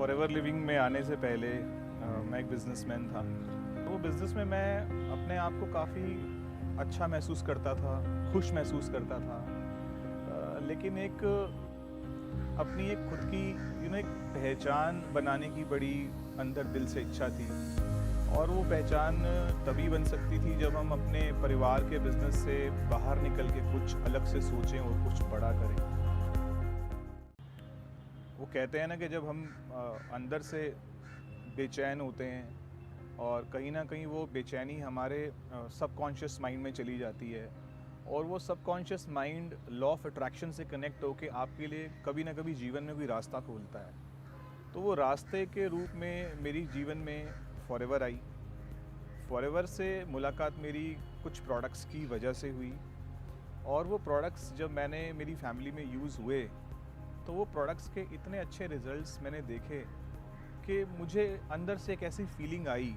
Forever living में आने से पहले मैं एक बिजनेसमैन था। तो वो बिज़नेस में मैं अपने आप को काफ़ी अच्छा महसूस करता था, खुश महसूस करता था। लेकिन एक अपनी एक खुद की एक पहचान बनाने की बड़ी अंदर दिल से इच्छा थी। और वो पहचान तभी बन सकती थी जब हम अपने परिवार के बिजनेस से बाहर निकल के कुछ अलग से सोचें और कुछ बड़ा करें। वो कहते हैं ना कि जब हम अंदर से बेचैन होते हैं और कहीं ना कहीं वो बेचैनी हमारे सबकॉन्शियस माइंड में चली जाती है, और वो subconscious mind law of attraction से कनेक्ट होके आपके लिए कभी ना कभी जीवन में कोई रास्ता खोलता है। तो वो रास्ते के रूप में मेरी जीवन में फॉरएवर आई। फॉरएवर से मुलाकात मेरी कुछ प्रोडक्ट्स की वजह से हुई, और वो प्रोडक्ट्स जब मैंने मेरी फैमिली में यूज़ हुए तो वो प्रोडक्ट्स के इतने अच्छे रिजल्ट्स मैंने देखे कि मुझे अंदर से एक ऐसी फीलिंग आई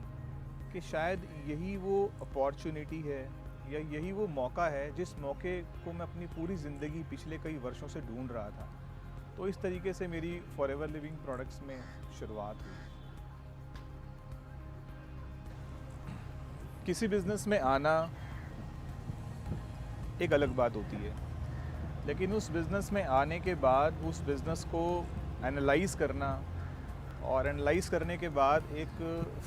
कि शायद यही वो अपॉर्चुनिटी है या यही वो मौका है जिस मौके को मैं अपनी पूरी ज़िंदगी पिछले कई वर्षों से ढूंढ रहा था। तो इस तरीके से मेरी फॉरएवर लिविंग प्रोडक्ट्स में शुरुआत हुई। किसी बिज़नेस में आना एक अलग बात होती है, लेकिन उस बिज़नेस में आने के बाद उस बिज़नेस को एनालाइज़ करना और एनालाइज़ करने के बाद एक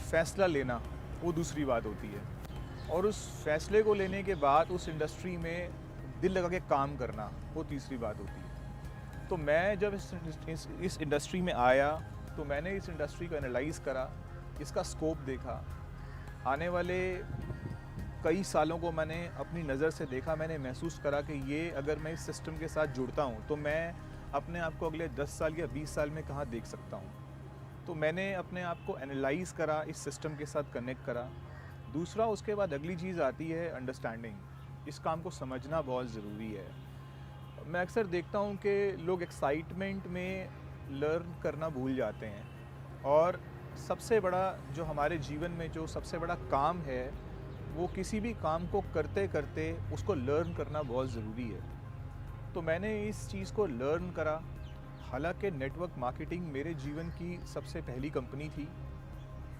फ़ैसला लेना वो दूसरी बात होती है। और उस फैसले को लेने के बाद उस इंडस्ट्री में दिल लगा के काम करना वो तीसरी बात होती है। तो मैं जब इस इंडस्ट्री में आया तो मैंने इस इंडस्ट्री को एनालाइज़ करा, इसका स्कोप देखा, आने वाले कई सालों को मैंने अपनी नज़र से देखा। मैंने महसूस करा कि ये अगर मैं इस सिस्टम के साथ जुड़ता हूँ तो मैं अपने आप को अगले 10 साल या 20 साल में कहाँ देख सकता हूँ। तो मैंने अपने आप को एनालाइज़ करा, इस सिस्टम के साथ कनेक्ट करा। दूसरा, उसके बाद अगली चीज़ आती है अंडरस्टैंडिंग। इस काम को समझना बहुत ज़रूरी है। मैं अक्सर देखता हूँ कि लोग एक्साइटमेंट में लर्न करना भूल जाते हैं, और सबसे बड़ा जो हमारे जीवन में जो सबसे बड़ा काम है वो किसी भी काम को करते करते उसको लर्न करना बहुत ज़रूरी है। तो मैंने इस चीज़ को लर्न करा। हालांकि नेटवर्क मार्केटिंग मेरे जीवन की सबसे पहली कंपनी थी।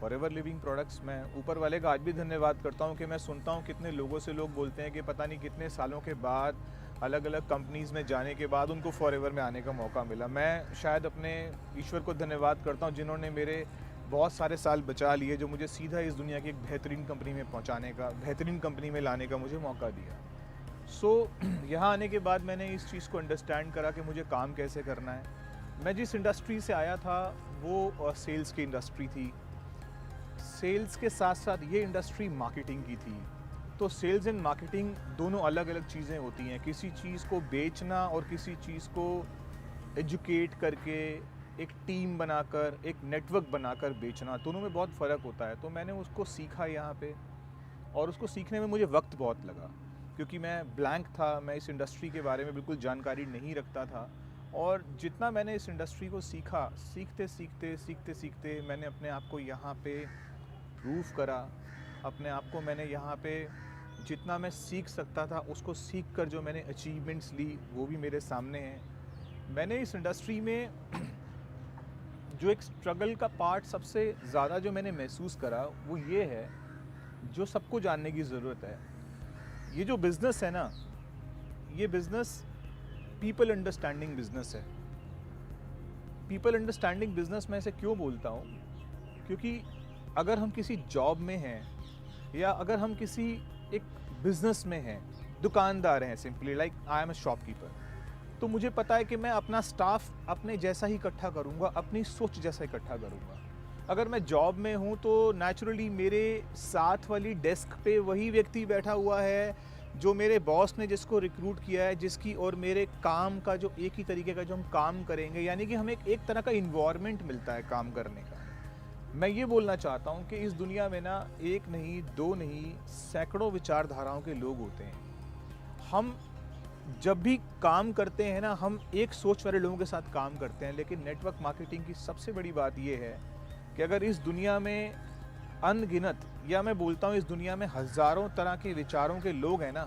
फॉरएवर लिविंग प्रोडक्ट्स, मैं ऊपर वाले का आज भी धन्यवाद करता हूँ कि मैं सुनता हूँ कितने लोगों से लोग बोलते हैं कि पता नहीं कितने सालों के बाद अलग अलग कंपनीज़ में जाने के बाद उनको फॉरएवर में आने का मौका मिला। मैं शायद अपने ईश्वर को धन्यवाद करता हूँ जिन्होंने मेरे बहुत सारे साल बचा लिए, जो मुझे सीधा इस दुनिया की एक बेहतरीन कंपनी में पहुंचाने का, बेहतरीन कंपनी में लाने का मुझे मौका दिया। यहाँ आने के बाद मैंने इस चीज़ को अंडरस्टैंड करा कि मुझे काम कैसे करना है। मैं जिस इंडस्ट्री से आया था वो सेल्स की इंडस्ट्री थी। सेल्स के साथ साथ ये इंडस्ट्री मार्केटिंग की थी। तो सेल्स एंड मार्केटिंग दोनों अलग अलग चीज़ें होती हैं। किसी चीज़ को बेचना और किसी चीज़ को एजुकेट करके, एक टीम बनाकर, एक नेटवर्क बनाकर बेचना, दोनों में बहुत फ़र्क होता है। तो मैंने उसको सीखा यहाँ पे, और उसको सीखने में मुझे वक्त बहुत लगा क्योंकि मैं ब्लैंक था। मैं इस इंडस्ट्री के बारे में बिल्कुल जानकारी नहीं रखता था, और जितना मैंने इस इंडस्ट्री को सीखा, सीखते सीखते मैंने अपने आप को यहाँ पे प्रूव करा। अपने आप को मैंने यहाँ पे जितना मैं सीख सकता था उसको सीख कर जो मैंने अचीवमेंट्स ली वो भी मेरे सामने हैं। मैंने इस इंडस्ट्री में जो एक स्ट्रगल का पार्ट सबसे ज़्यादा जो मैंने महसूस करा वो ये है, जो सबको जानने की ज़रूरत है। ये जो बिज़नेस है ना, ये बिज़नेस पीपल अंडरस्टैंडिंग बिज़नेस है। पीपल अंडरस्टैंडिंग बिज़नेस मैं इसे क्यों बोलता हूँ, क्योंकि अगर हम किसी जॉब में हैं या अगर हम किसी एक बिज़नेस में हैं, दुकानदार हैं, simply like I am a shopkeeper, तो मुझे पता है कि मैं अपना स्टाफ अपने जैसा ही इकट्ठा करूँगा, अपनी सोच जैसा इकट्ठा करूँगा। अगर मैं जॉब में हूँ तो नेचुरली मेरे साथ वाली डेस्क पे वही व्यक्ति बैठा हुआ है जो मेरे बॉस ने जिसको रिक्रूट किया है, जिसकी और मेरे काम का जो एक ही तरीके का जो हम काम करेंगे, यानी कि हमें एक तरह का इन्वायरमेंट मिलता है काम करने का। मैं ये बोलना चाहता हूँ कि इस दुनिया में ना एक नहीं, दो नहीं, सैकड़ों विचारधाराओं के लोग होते हैं। हम जब भी काम करते हैं ना, हम एक सोच वाले लोगों के साथ काम करते हैं। लेकिन नेटवर्क मार्केटिंग की सबसे बड़ी बात यह है कि अगर इस दुनिया में अनगिनत, या मैं बोलता हूँ इस दुनिया में हज़ारों तरह के विचारों के लोग हैं ना,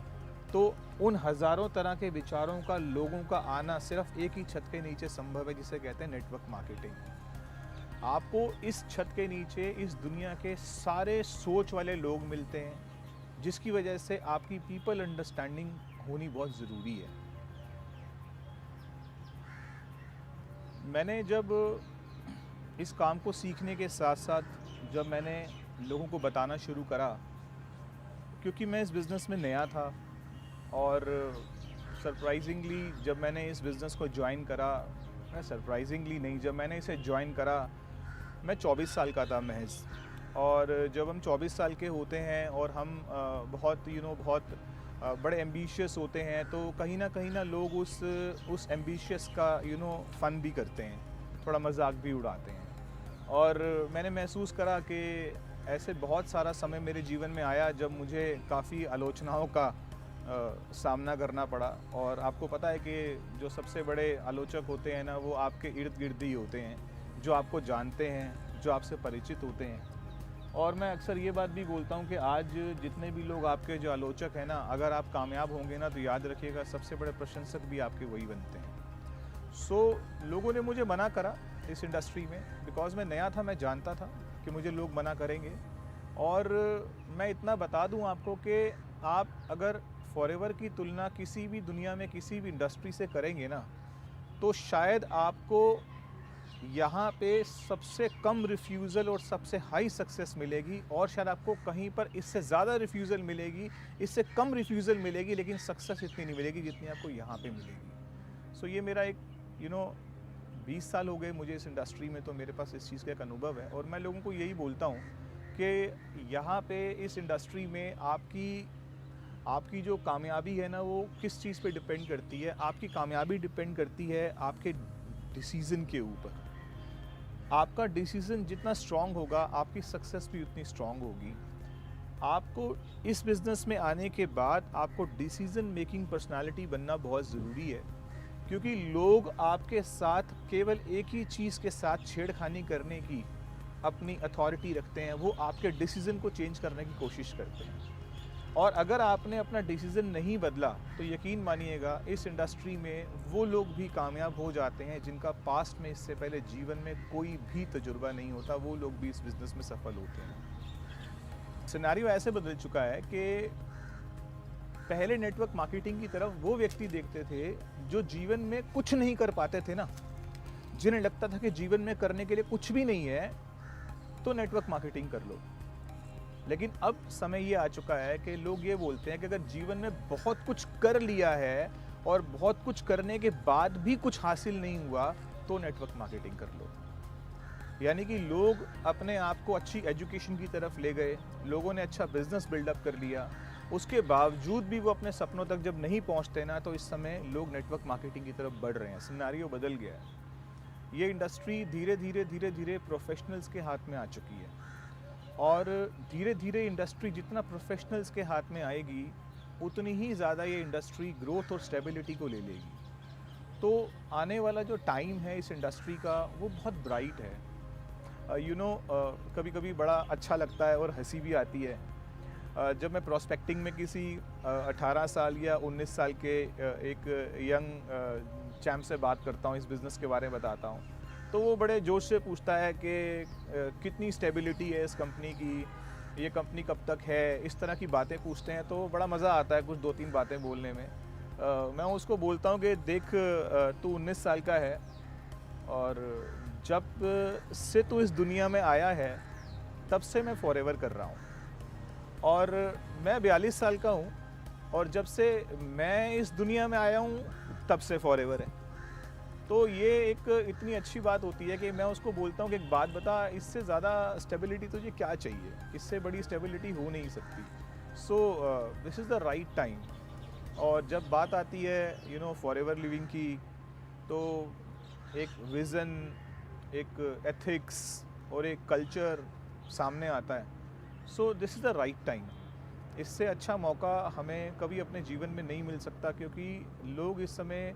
तो उन हज़ारों तरह के विचारों का लोगों का आना सिर्फ एक ही छत के नीचे संभव है, जिसे कहते हैं नेटवर्क मार्केटिंग। आपको इस छत के नीचे इस दुनिया के सारे सोच वाले लोग मिलते हैं, जिसकी वजह से आपकी पीपल अंडरस्टैंडिंग होनी बहुत ज़रूरी है। मैंने जब इस काम को सीखने के साथ साथ जब मैंने लोगों को बताना शुरू करा, क्योंकि मैं इस बिज़नेस में नया था और सरप्राइजिंगली जब मैंने इस बिज़नेस को ज्वाइन करा, मैं सरप्राइजिंगली नहीं, जब मैंने इसे ज्वाइन करा मैं 24 साल का था महज। और जब हम 24 साल के होते हैं और हम बहुत बहुत बड़े एम्बिशियस होते हैं, तो कहीं ना लोग उस एम्बिशियस का फ़न भी करते हैं, थोड़ा मजाक भी उड़ाते हैं। और मैंने महसूस करा कि ऐसे बहुत सारा समय मेरे जीवन में आया जब मुझे काफ़ी आलोचनाओं का सामना करना पड़ा। और आपको पता है कि जो सबसे बड़े आलोचक होते हैं ना, वो आपके इर्द गिर्द ही होते हैं, जो आपको जानते हैं, जो आपसे परिचित होते हैं। और मैं अक्सर ये बात भी बोलता हूँ कि आज जितने भी लोग आपके जो आलोचक हैं ना, अगर आप कामयाब होंगे ना, तो याद रखिएगा सबसे बड़े प्रशंसक भी आपके वही बनते हैं। लोगों ने मुझे मना करा इस इंडस्ट्री में, बिकॉज़ मैं नया था, मैं जानता था कि मुझे लोग मना करेंगे। और मैं इतना बता दूं आपको कि आप अगर फॉरएवर की तुलना किसी भी दुनिया में किसी भी इंडस्ट्री से करेंगे ना, तो शायद आपको यहाँ पे सबसे कम रिफ्यूज़ल और सबसे हाई सक्सेस मिलेगी, और शायद आपको कहीं पर इससे ज़्यादा रिफ्यूज़ल मिलेगी, इससे कम रिफ्यूज़ल मिलेगी, लेकिन सक्सेस इतनी नहीं मिलेगी जितनी आपको यहाँ पे मिलेगी। ये मेरा एक 20 साल हो गए मुझे इस इंडस्ट्री में, तो मेरे पास इस चीज़ का एक अनुभव है। और मैं लोगों को यही बोलता हूँ कि यहाँ पे इस इंडस्ट्री में आपकी जो कामयाबी है ना, वो किस चीज़ पे डिपेंड करती है। आपकी कामयाबी डिपेंड करती है आपके डिसीज़न के ऊपर। आपका डिसीज़न जितना स्ट्रॉन्ग होगा, आपकी सक्सेस भी उतनी स्ट्रॉन्ग होगी। आपको इस बिज़नेस में आने के बाद आपको डिसीज़न मेकिंग पर्सनालिटी बनना बहुत ज़रूरी है, क्योंकि लोग आपके साथ केवल एक ही चीज़ के साथ छेड़खानी करने की अपनी अथॉरिटी रखते हैं, वो आपके डिसीज़न को चेंज करने की कोशिश करते हैं। और अगर आपने अपना डिसीज़न नहीं बदला, तो यकीन मानिएगा इस इंडस्ट्री में वो लोग भी कामयाब हो जाते हैं जिनका पास्ट में इससे पहले जीवन में कोई भी तजुर्बा नहीं होता, वो लोग भी इस बिज़नेस में सफल होते हैं। सिनेरियो ऐसे बदल चुका है कि पहले नेटवर्क मार्केटिंग की तरफ वो व्यक्ति देखते थे जो जीवन में कुछ नहीं कर पाते थे ना, जिन्हें लगता था कि जीवन में करने के लिए कुछ भी नहीं है, तो नेटवर्क मार्केटिंग कर लो। लेकिन अब समय ये आ चुका है कि लोग ये बोलते हैं कि अगर जीवन में बहुत कुछ कर लिया है और बहुत कुछ करने के बाद भी कुछ हासिल नहीं हुआ, तो नेटवर्क मार्केटिंग कर लो। यानी कि लोग अपने आप को अच्छी एजुकेशन की तरफ ले गए, लोगों ने अच्छा बिजनेस बिल्डअप कर लिया, उसके बावजूद भी वो अपने सपनों तक जब नहीं पहुंचते ना, तो इस समय लोग नेटवर्क मार्केटिंग की तरफ बढ़ रहे हैं। सिनेरियो बदल गया है। ये इंडस्ट्री धीरे धीरे प्रोफेशनल्स के हाथ में आ चुकी है, और धीरे धीरे इंडस्ट्री जितना प्रोफेशनल्स के हाथ में आएगी, उतनी ही ज़्यादा ये इंडस्ट्री ग्रोथ और स्टेबिलिटी को ले लेगी। तो आने वाला जो टाइम है इस इंडस्ट्री का, वो बहुत ब्राइट है। कभी कभी बड़ा अच्छा लगता है और हंसी भी आती है जब मैं प्रोस्पेक्टिंग में किसी 18 साल या 19 साल के एक यंग चैम्प से बात करता हूँ, इस बिज़नेस के बारे में बताता हूँ, तो वो बड़े जोश से पूछता है कि कितनी स्टेबिलिटी है इस कंपनी की, ये कंपनी कब तक है, इस तरह की बातें पूछते हैं। तो बड़ा मज़ा आता है कुछ 2-3 बातें बोलने में। मैं उसको बोलता हूँ कि देख, तू 19 साल का है और जब से तू इस दुनिया में आया है तब से मैं फॉरएवर कर रहा हूँ, और मैं 42 साल का हूँ, और जब से मैं इस दुनिया में आया हूँ तब से फॉरएवर है। तो ये एक इतनी अच्छी बात होती है कि मैं उसको बोलता हूँ कि एक बात बता, इससे ज़्यादा स्टेबिलिटी तुझे क्या चाहिए, इससे बड़ी स्टेबिलिटी हो नहीं सकती। This is the right time. और जब बात आती है फॉरएवर लिविंग की, तो एक विज़न, एक एथिक्स और एक कल्चर सामने आता है। This is the right time. इससे अच्छा मौका हमें कभी अपने जीवन में नहीं मिल सकता, क्योंकि लोग इस समय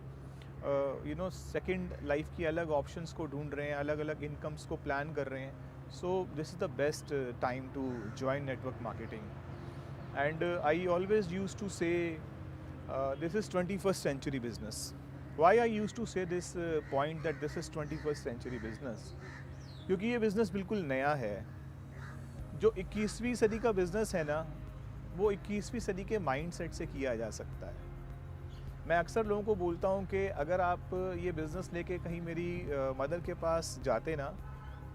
सेकंड लाइफ की अलग ऑप्शंस को ढूंढ रहे हैं, अलग अलग इनकम्स को प्लान कर रहे हैं। This is the best time to join network marketing. And I always use to say this is 21st century business. Why I used to say this point that this is 21st century business? क्योंकि ये business बिल्कुल नया है। जो 21वीं सदी का business है ना, वो 21वीं सदी के माइंडसेट से किया जा सकता है। मैं अक्सर लोगों को बोलता हूँ कि अगर आप ये बिज़नेस लेके कहीं मेरी मदर के पास जाते ना,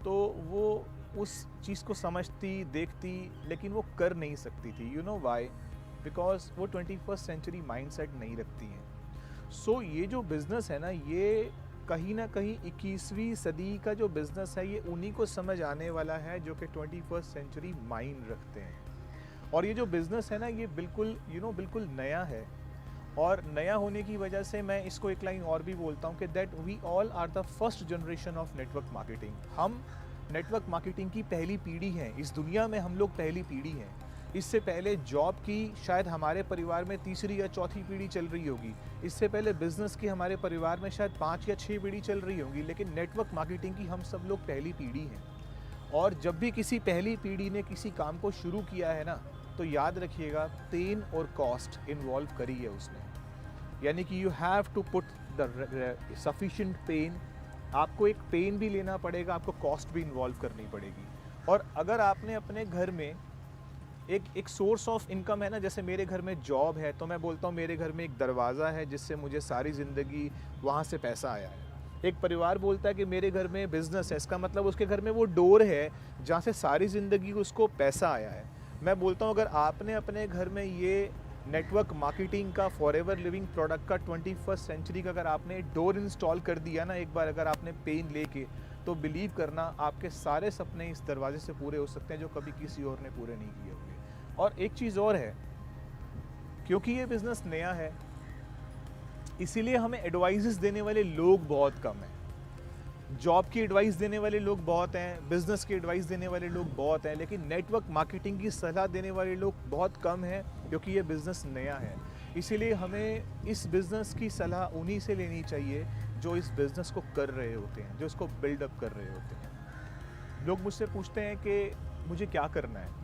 तो वो उस चीज़ को समझती, देखती, लेकिन वो कर नहीं सकती थी। You know why? बिकॉज़ वो 21st सेंचुरी माइंडसेट नहीं रखती हैं। सो ये जो बिज़नेस है ना, ये कहीं ना कहीं 21वीं सदी का जो बिज़नेस है, ये उन्हीं को समझ आने वाला है जो कि 21st सेंचुरी माइंड रखते हैं। और ये जो बिज़नेस है ना, ये बिल्कुल बिल्कुल नया है। और नया होने की वजह से मैं इसको एक लाइन और भी बोलता हूँ कि that we all are the first generation of network marketing. हम नेटवर्क मार्केटिंग की पहली पीढ़ी हैं। इस दुनिया में हम लोग पहली पीढ़ी हैं। इससे पहले जॉब की शायद हमारे परिवार में तीसरी या चौथी पीढ़ी चल रही होगी। इससे पहले बिजनेस की हमारे परिवार में शायद 5 या 6 पीढ़ी चल रही होगी, लेकिन नेटवर्क मार्केटिंग की हम सब लोग पहली पीढ़ी हैं। और जब भी किसी पहली पीढ़ी ने किसी काम को शुरू किया है ना, तो याद रखिएगा पेन और कॉस्ट इन्वॉल्व करी है उसने। यानी कि you have to put the sufficient pen. आपको एक पेन भी लेना पड़ेगा, आपको कॉस्ट भी इन्वॉल्व करनी पड़ेगी। और अगर आपने अपने घर में एक सोर्स ऑफ इनकम है ना, जैसे मेरे घर में जॉब है, तो मैं बोलता हूँ मेरे घर में एक दरवाज़ा है जिससे मुझे सारी ज़िंदगी वहाँ से पैसा आया है। एक परिवार बोलता है कि मेरे घर में बिज़नेस है, इसका मतलब उसके घर में वो डोर है जहाँ से सारी ज़िंदगी उसको पैसा आया है। मैं बोलता हूँ अगर आपने अपने घर में ये नेटवर्क मार्केटिंग का फॉरएवर लिविंग प्रोडक्ट का 21st सेंचुरी का अगर आपने डोर इंस्टॉल कर दिया ना एक बार, अगर आपने पेन लेके, तो बिलीव करना आपके सारे सपने इस दरवाजे से पूरे हो सकते हैं जो कभी किसी और ने पूरे नहीं किए होंगे। और एक चीज़ और है, क्योंकि ये बिज़नेस नया है, इसीलिए हमें एडवाइजेस देने वाले लोग बहुत कम हैं। जॉब की एडवाइस देने वाले लोग बहुत हैं, बिज़नेस की एडवाइस देने वाले लोग बहुत हैं, लेकिन नेटवर्क मार्केटिंग की सलाह देने वाले लोग बहुत कम हैं, क्योंकि ये बिज़नेस नया है। इसीलिए हमें इस बिज़नेस की सलाह उन्हीं से लेनी चाहिए जो इस बिज़नेस को कर रहे होते हैं, जो इसको बिल्डअप कर रहे होते हैं। लोग मुझसे पूछते हैं कि मुझे क्या करना है।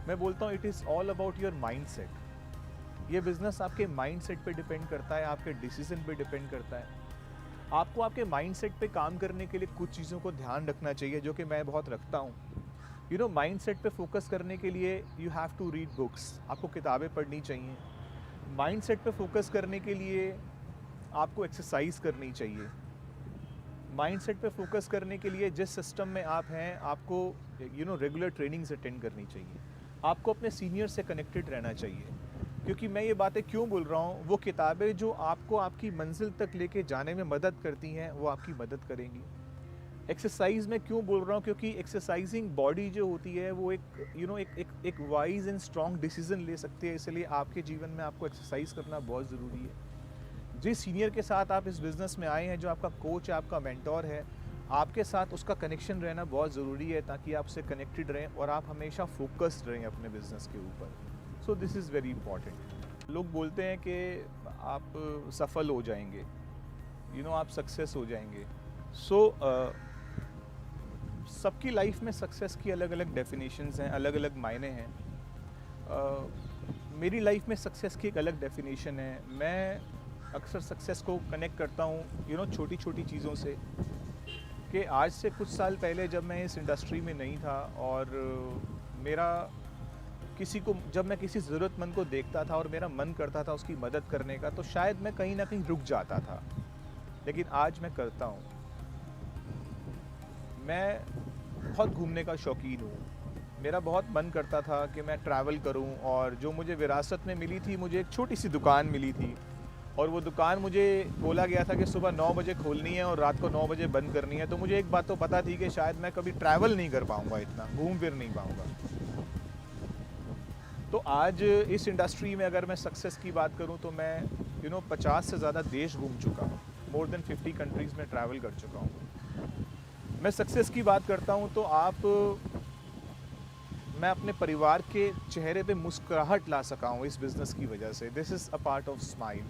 मैं बोलता हूँ it is all about your mindset. ये बिज़नेस आपके माइंडसेट पे डिपेंड करता है, आपके डिसीजन पे डिपेंड करता है। आपको आपके माइंडसेट पे काम करने के लिए कुछ चीज़ों को ध्यान रखना चाहिए, जो कि मैं बहुत रखता हूँ। माइंडसेट पे फोकस करने के लिए you have to read books, आपको किताबें पढ़नी चाहिए। माइंडसेट पे फोकस करने के लिए आपको एक्सरसाइज करनी चाहिए। माइंडसेट पे फोकस करने के लिए जिस सिस्टम में आप हैं, आपको रेगुलर ट्रेनिंग्स अटेंड करनी चाहिए। आपको अपने सीनियर से कनेक्टेड रहना चाहिए। क्योंकि मैं ये बातें क्यों बोल रहा हूँ, वो किताबें जो आपको आपकी मंजिल तक लेके जाने में मदद करती हैं, वो आपकी मदद करेंगी। एक्सरसाइज में क्यों बोल रहा हूँ, क्योंकि एक्सरसाइजिंग बॉडी जो होती है वो एक वाइज एंड स्ट्रॉन्ग डिसीजन ले सकती है। इसलिए आपके जीवन में आपको एक्सरसाइज करना बहुत ज़रूरी है। जिस सीनियर के साथ आप इस बिज़नेस में आए हैं, जो आपका कोच है, आपका मेंटोर है, आपके साथ उसका कनेक्शन रहना बहुत ज़रूरी है, ताकि आप उससे कनेक्टेड रहें और आप हमेशा फोकस्ड रहें अपने बिज़नेस के ऊपर। So this is very important. लोग बोलते हैं कि आप सफल हो जाएंगे, आप सक्सेस हो जाएंगे। सबकी लाइफ में सक्सेस की अलग अलग डेफिनेशंस हैं, अलग अलग मायने हैं। मेरी लाइफ में सक्सेस की एक अलग डेफिनेशन है। मैं अक्सर सक्सेस को कनेक्ट करता हूँ छोटी छोटी चीज़ों से। कि आज से कुछ साल पहले जब मैं इस इंडस्ट्री में नहीं था और जब मैं किसी ज़रूरतमंद को देखता था और मेरा मन करता था उसकी मदद करने का, तो शायद मैं कहीं ना कहीं रुक जाता था, लेकिन आज मैं करता हूँ। मैं बहुत घूमने का शौकीन हूँ। मेरा बहुत मन करता था कि मैं ट्रैवल करूँ, और जो मुझे विरासत में मिली थी, मुझे एक छोटी सी दुकान मिली थी, और वो दुकान मुझे बोला गया था कि सुबह 9 बजे खोलनी है और रात को 9 बजे बंद करनी है। तो मुझे एक बात तो पता थी कि शायद मैं कभी ट्रैवल नहीं कर पाऊँगा, इतना घूम फिर नहीं पाऊँगा। तो आज इस इंडस्ट्री में अगर मैं सक्सेस की बात करूं, तो मैं 50 से ज़्यादा देश घूम चुका हूं, मोर देन 50 कंट्रीज़ में ट्रैवल कर चुका हूं। मैं सक्सेस की बात करता हूं तो मैं अपने परिवार के चेहरे पे मुस्कुराहट ला सका हूं इस बिज़नेस की वजह से। This is a part of smile.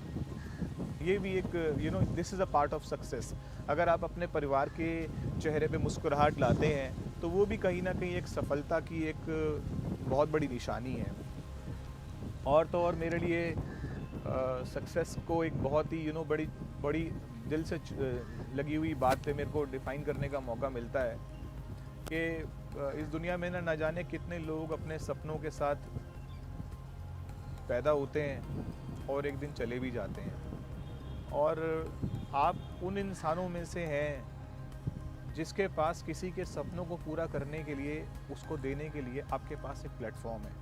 ये भी एक this is a part of success. अगर आप अपने परिवार के चेहरे पे मुस्कुराहट लाते हैं, तो वो भी कहीं ना कहीं एक सफलता की एक बहुत बड़ी निशानी है। और तो और मेरे लिए सक्सेस को एक बहुत ही बड़ी दिल से लगी हुई बात पे मेरे को डिफ़ाइन करने का मौका मिलता है। कि इस दुनिया में ना जाने कितने लोग अपने सपनों के साथ पैदा होते हैं और एक दिन चले भी जाते हैं, और आप उन इंसानों में से हैं जिसके पास किसी के सपनों को पूरा करने के लिए, उसको देने के लिए आपके पास एक प्लेटफॉर्म है।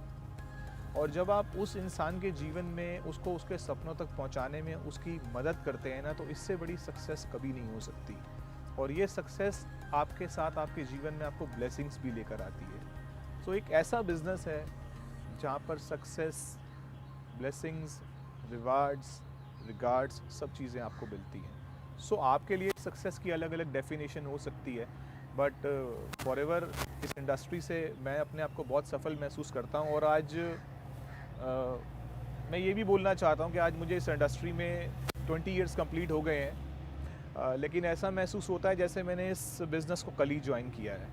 और जब आप उस इंसान के जीवन में उसको उसके सपनों तक पहुंचाने में उसकी मदद करते हैं ना, तो इससे बड़ी सक्सेस कभी नहीं हो सकती। और ये सक्सेस आपके साथ आपके जीवन में आपको ब्लेसिंग्स भी लेकर आती है। सो एक ऐसा बिज़नेस है जहाँ पर सक्सेस, ब्लेसिंग्स, रिवार्ड्स, रिगार्ड्स सब चीज़ें आपको मिलती हैं। सो आपके लिए सक्सेस की अलग अलग डेफिनेशन हो सकती है, बट फॉरएवर इस इंडस्ट्री से मैं अपने आप को बहुत सफल महसूस करता हूँ। और आज मैं ये भी बोलना चाहता हूँ कि आज मुझे इस इंडस्ट्री में 20 इयर्स कंप्लीट हो गए हैं, लेकिन ऐसा महसूस होता है जैसे मैंने इस बिज़नेस को कल ही ज्वाइन किया है।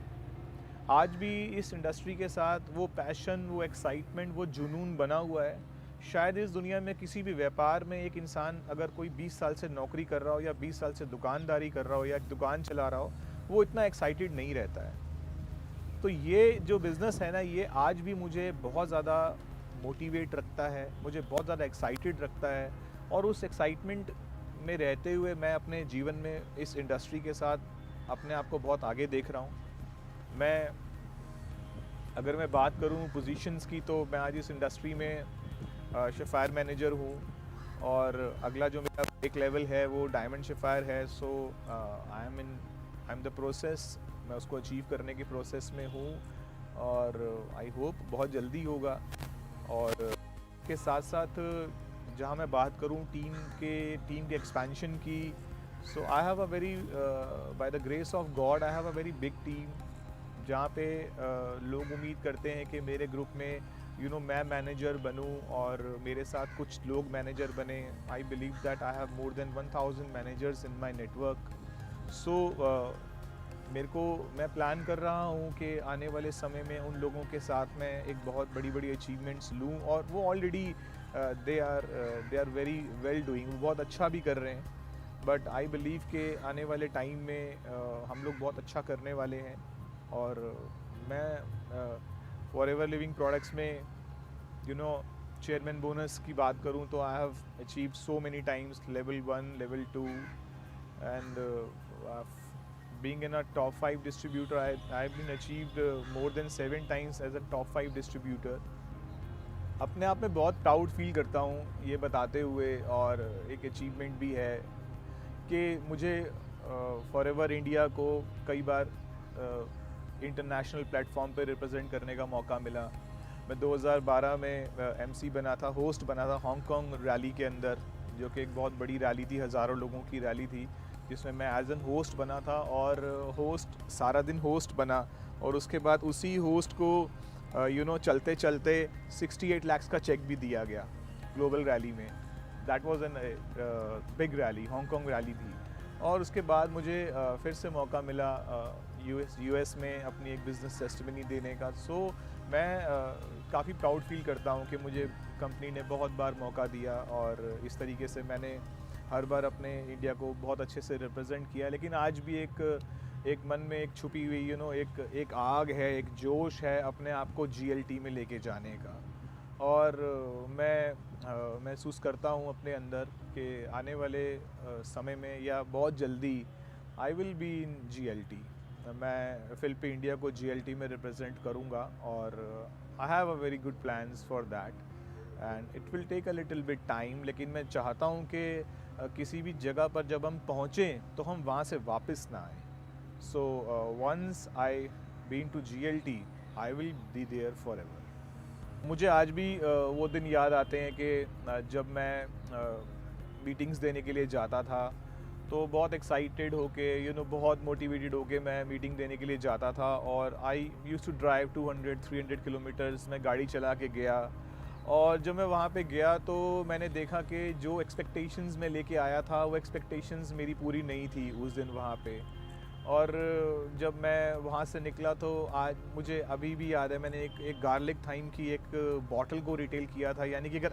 आज भी इस इंडस्ट्री के साथ वो पैशन, वो एक्साइटमेंट, वो जुनून बना हुआ है। शायद इस दुनिया में किसी भी व्यापार में एक इंसान अगर कोई 20 साल से नौकरी कर रहा हो या 20 साल से दुकानदारी कर रहा हो या एक दुकान चला रहा हो, वो इतना एक्साइटेड नहीं रहता है। तो ये जो बिज़नेस है ना, ये आज भी मुझे बहुत ज़्यादा मोटिवेट रखता है, मुझे बहुत ज़्यादा एक्साइटेड रखता है। और उस एक्साइटमेंट में रहते हुए मैं अपने जीवन में इस इंडस्ट्री के साथ अपने आप को बहुत आगे देख रहा हूँ। अगर मैं बात करूँ पोजीशंस की, तो मैं आज इस इंडस्ट्री में शेफ़ायर मैनेजर हूँ, और अगला जो मेरा एक लेवल है वो डायमंड शेफ़ायर है। सो आई एम द प्रोसेस, मैं उसको अचीव करने की प्रोसेस में हूँ, और आई होप बहुत जल्दी होगा। और के साथ साथ जहाँ मैं बात करूँ टीम के एक्सपेंशन की, so I have a very by the grace of God I have a very big team, जहाँ पे लोग उम्मीद करते हैं कि मेरे ग्रुप में मैं मैनेजर बनूं और मेरे साथ कुछ लोग मैनेजर बने। I believe that I have more than 1000 managers in my network. So मैं प्लान कर रहा हूँ कि आने वाले समय में उन लोगों के साथ मैं एक बहुत बड़ी अचीवमेंट्स लूँ, और वो already they are very well doing, वो बहुत अच्छा भी कर रहे हैं। बट आई बिलीव कि आने वाले टाइम में हम लोग बहुत अच्छा करने वाले हैं। और मैं फॉरएवर लिविंग प्रोडक्ट्स में चेयरमैन बोनस की बात करूं तो I have achieved so many times level 1, level 2, and being in a top 5 distributor, I've been achieved more than 7 times as a top 5 distributor. अपने आप में बहुत प्राउड फील करता हूँ ये बताते हुए, और एक अचीवमेंट भी है कि मुझे फॉरएवर इंडिया को कई बार इंटरनेशनल प्लेटफॉर्म पे रिप्रेजेंट करने का मौका मिला। मैं 2012 में एमसी बना था, होस्ट बना था हांगकांग रैली के अंदर, जो कि एक बहुत बड़ी रैली थी, हज़ारों लोगों की रैली थी, जिसमें मैं एज एन होस्ट बना था। और होस्ट सारा दिन होस्ट बना, और उसके बाद उसी होस्ट को चलते चलते 68 लाख का चेक भी दिया गया ग्लोबल रैली में। That was an big rally, Hong Kong rally थी। और उसके बाद मुझे फिर से मौका मिला यूएस में अपनी एक बिज़नेस टेस्टिमनी देने का। सो मैं काफ़ी प्राउड फील करता हूँ कि मुझे कंपनी ने बहुत बार मौका दिया, और इस तरीके से मैंने हर बार अपने इंडिया को बहुत अच्छे से रिप्रेजेंट किया। लेकिन आज भी एक मन में एक छुपी हुई एक आग है, एक जोश है अपने आप को जीएलटी में लेके जाने का। और मैं महसूस करता हूँ अपने अंदर कि आने वाले समय में या बहुत जल्दी I will be in GLT. मैं फिलिपी इंडिया को जीएलटी में रिप्रेजेंट करूँगा, और I have a very good plans for that, and it will take a little bit time. लेकिन मैं चाहता हूँ कि किसी भी जगह पर जब हम पहुँचें तो हम वहाँ से वापस ना आएँ। So once I been to GLT, I will be there forever. मुझे आज भी वो दिन याद आते हैं कि जब मैं मीटिंग्स देने के लिए जाता था, तो बहुत एक्साइटेड होके बहुत मोटिवेटेड होके मैं मीटिंग देने के लिए जाता था। और आई यूज़ टू ड्राइव 200-300 किलोमीटर्स मैं गाड़ी चला के गया। और जब मैं वहाँ पे गया तो मैंने देखा कि जो एक्सपेक्टेशंस मैं लेके आया था, वो एक्सपेक्टेशंस मेरी पूरी नहीं थी उस दिन वहाँ पे। और जब मैं वहाँ से निकला तो आज मुझे अभी भी याद है, मैंने एक गार्लिक थाइम की एक बॉटल को रिटेल किया था। यानी कि अगर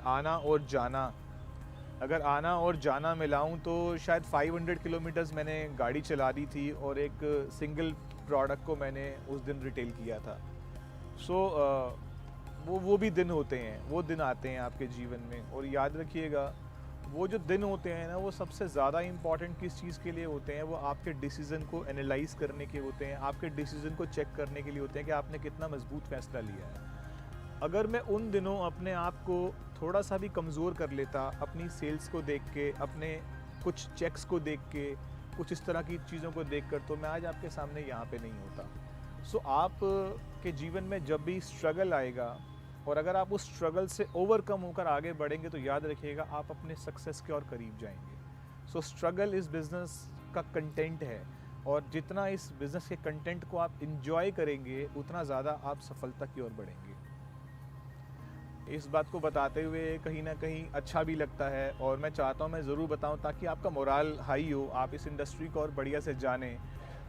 आना और जाना मिलाऊं तो शायद 500 किलोमीटर्स मैंने गाड़ी चला दी थी, और एक सिंगल प्रोडक्ट को मैंने उस दिन रिटेल किया था। सो वो भी दिन होते हैं, वो दिन आते हैं आपके जीवन में। और याद रखिएगा, वो जो दिन होते हैं ना, वो सबसे ज़्यादा इम्पॉर्टेंट किस चीज़ के लिए होते हैं? वो आपके डिसीज़न को एनालाइज करने के होते हैं, आपके डिसीज़न को चेक करने के लिए होते हैं कि आपने कितना मजबूत फैसला लिया है। अगर मैं उन दिनों अपने आप को थोड़ा सा भी कमज़ोर कर लेता, अपनी सेल्स को देख के, अपने कुछ चेक्स को देख के, कुछ इस तरह की चीज़ों को देख कर, तो मैं आज आपके सामने यहाँ पे नहीं होता। सो आप के जीवन में जब भी स्ट्रगल आएगा, और अगर आप उस स्ट्रगल से ओवरकम होकर आगे बढ़ेंगे, तो याद रखिएगा आप अपने सक्सेस के और करीब जाएंगे। सो स्ट्रगल इस बिज़नेस का कंटेंट है, और जितना इस बिज़नेस के कंटेंट को आप इंजॉय करेंगे, उतना ज़्यादा आप सफलता की ओर बढ़ेंगे। इस बात को बताते हुए कहीं ना कहीं अच्छा भी लगता है, और मैं चाहता हूँ मैं ज़रूर बताऊँ ताकि आपका मोराल हाई हो, आप इस इंडस्ट्री को और बढ़िया से जानें।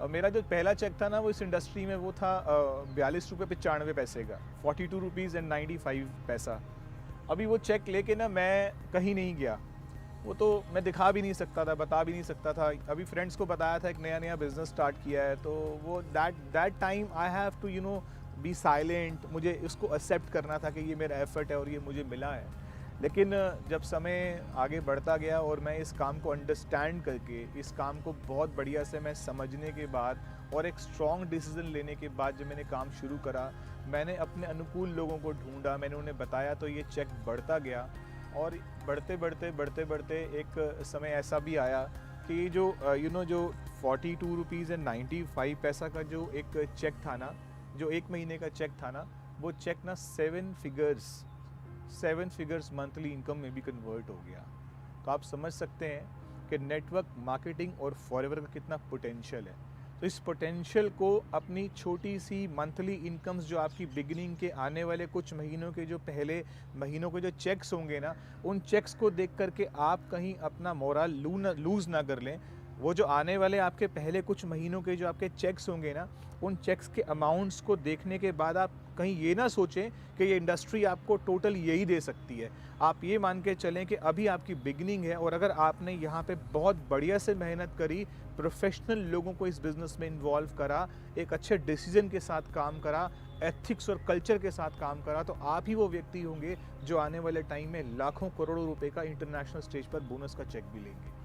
मेरा जो पहला चेक था ना, वो इस इंडस्ट्री में वो था 42 रुपये 95 पैसे का, 42 रुपीज़ एंड 95 पैसा। अभी वो चेक लेके ना मैं कहीं नहीं गया, वो तो मैं दिखा भी नहीं सकता था, बता भी नहीं सकता था। अभी फ्रेंड्स को बताया था एक नया नया बिज़नेस स्टार्ट किया है, तो वो that time I have to be silent. मुझे उसको एक्सेप्ट करना था कि ये मेरा एफर्ट है और ये मुझे मिला है। लेकिन जब समय आगे बढ़ता गया और मैं इस काम को अंडरस्टैंड करके, इस काम को बहुत बढ़िया से मैं समझने के बाद और एक स्ट्रॉन्ग डिसीज़न लेने के बाद जब मैंने काम शुरू करा, मैंने अपने अनुकूल लोगों को ढूंढा, मैंने उन्हें बताया, तो ये चेक बढ़ता गया। और बढ़ते बढ़ते एक समय ऐसा भी आया कि जो जो 42 रुपीज़ एंड 95 पैसा का जो एक चेक था ना, जो एक महीने का चेक था ना, वो चेक ना 7 फिगर्स मंथली इनकम में भी कन्वर्ट हो गया। तो आप समझ सकते हैं कि नेटवर्क मार्केटिंग और फॉरएवर का कितना पोटेंशियल है। तो इस पोटेंशियल को अपनी छोटी सी मंथली इनकम्स, जो आपकी बिगिनिंग के आने वाले कुछ महीनों के, जो पहले महीनों के जो चेक्स होंगे ना, उन चेक्स को देख करके आप कहीं अपना मोरल लूज़ ना कर लें। वो जो आने वाले आपके पहले कुछ महीनों के जो आपके चेक्स होंगे ना, उन चेक्स के अमाउंट्स को देखने के बाद आप कहीं ये ना सोचें कि ये इंडस्ट्री आपको टोटल यही दे सकती है। आप ये मान के चलें कि अभी आपकी बिगिनिंग है, और अगर आपने यहाँ पे बहुत बढ़िया से मेहनत करी, प्रोफेशनल लोगों को इस बिज़नेस में इन्वॉल्व करा, एक अच्छे डिसीजन के साथ काम करा, एथिक्स और कल्चर के साथ काम करा, तो आप ही वो व्यक्ति होंगे जो आने वाले टाइम में लाखों करोड़ों रुपए का इंटरनेशनल स्टेज पर बोनस का चेक भी लेंगे।